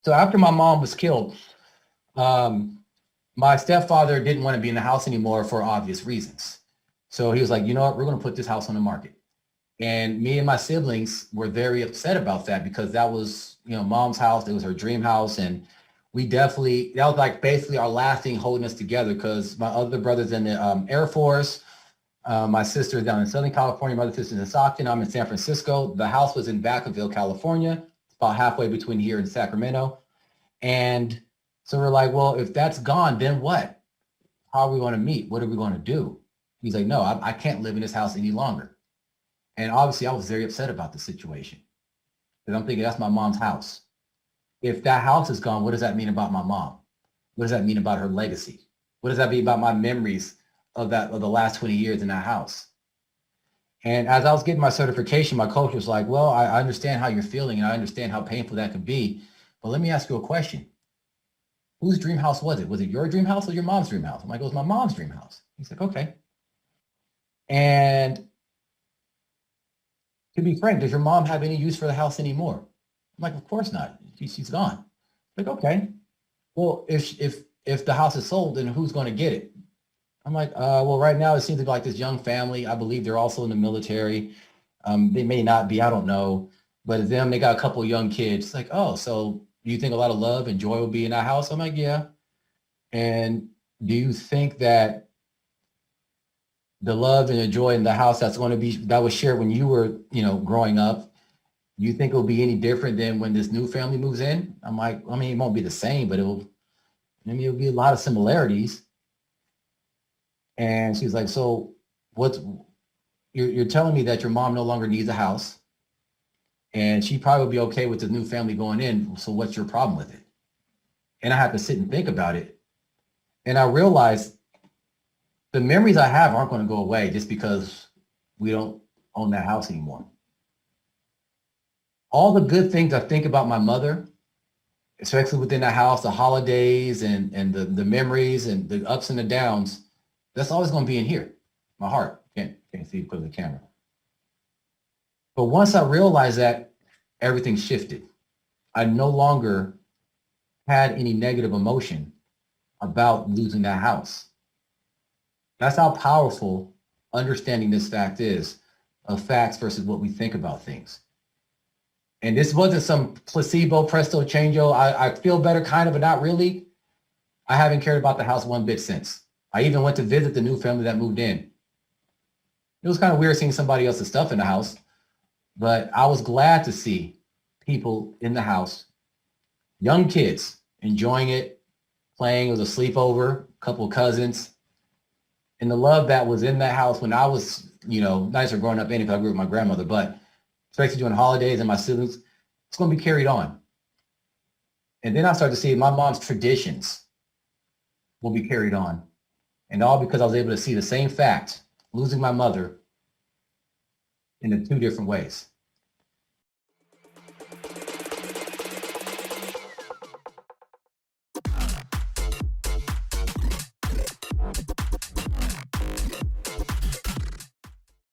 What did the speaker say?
So after my mom was killed, my stepfather didn't want to be in the house anymore for obvious reasons. So he was like, you know what, we're going to put this house on the market. And me and my siblings were very upset about that because that was, mom's house. It was her dream house. And that was like basically our last thing holding us together because my other brother's in the Air Force. My sister's down in Southern California. My other sister's in Stockton. I'm in San Francisco. The house was in Vacaville, California. It's about halfway between here and Sacramento. And so we're like, well, if that's gone, then what? How are we going to meet? What are we going to do? He's like, no, I can't live in this house any longer. And obviously I was very upset about the situation because I'm thinking that's my mom's house. If that house is gone, what does that mean about my mom? What does that mean about her legacy? What does that mean about my memories of the last 20 years in that house? And as I was getting my certification, my coach was like, well, I understand how you're feeling and I understand how painful that could be. But let me ask you a question. Whose dream house was it? Was it your dream house or your mom's dream house? I'm like, it was my mom's dream house. He's like, okay. And to be frank, does your mom have any use for the house anymore? I'm like, of course not. She's gone. Like, okay. Well, if the house is sold, then who's going to get it? I'm like, well, right now it seems to be like this young family. I believe they're also in the military. They may not be, I don't know. But they got a couple of young kids. It's like, oh, so do you think a lot of love and joy will be in that house? I'm like, yeah. And do you think that the love and the joy in the house that was shared when you were, growing up, do you think it'll be any different than when this new family moves in? I'm like, I mean, it won't be the same, but it'll be a lot of similarities. And she's like, so you're telling me that your mom no longer needs a house and she probably will be okay with the new family going in. So what's your problem with it? And I had to sit and think about it. And I realized the memories I have aren't going to go away just because we don't own that house anymore. All the good things I think about my mother, especially within the house, the holidays and the memories and the ups and the downs, that's always going to be in here. My heart. Can't see because of the camera. But once I realized that, everything shifted. I no longer had any negative emotion about losing that house. That's how powerful understanding this fact is of facts versus what we think about things. And this wasn't some placebo, presto, changeo. I feel better kind of, but not really. I haven't cared about the house one bit since. I even went to visit the new family that moved in. It was kind of weird seeing somebody else's stuff in the house, but I was glad to see people in the house, young kids enjoying it, playing. It was a sleepover, a couple of cousins. And the love that was in that house when I was, nicer growing up because I grew up with my grandmother, but especially during holidays and my siblings, it's going to be carried on. And then I started to see my mom's traditions will be carried on. And all because I was able to see the same fact, losing my mother, in the two different ways.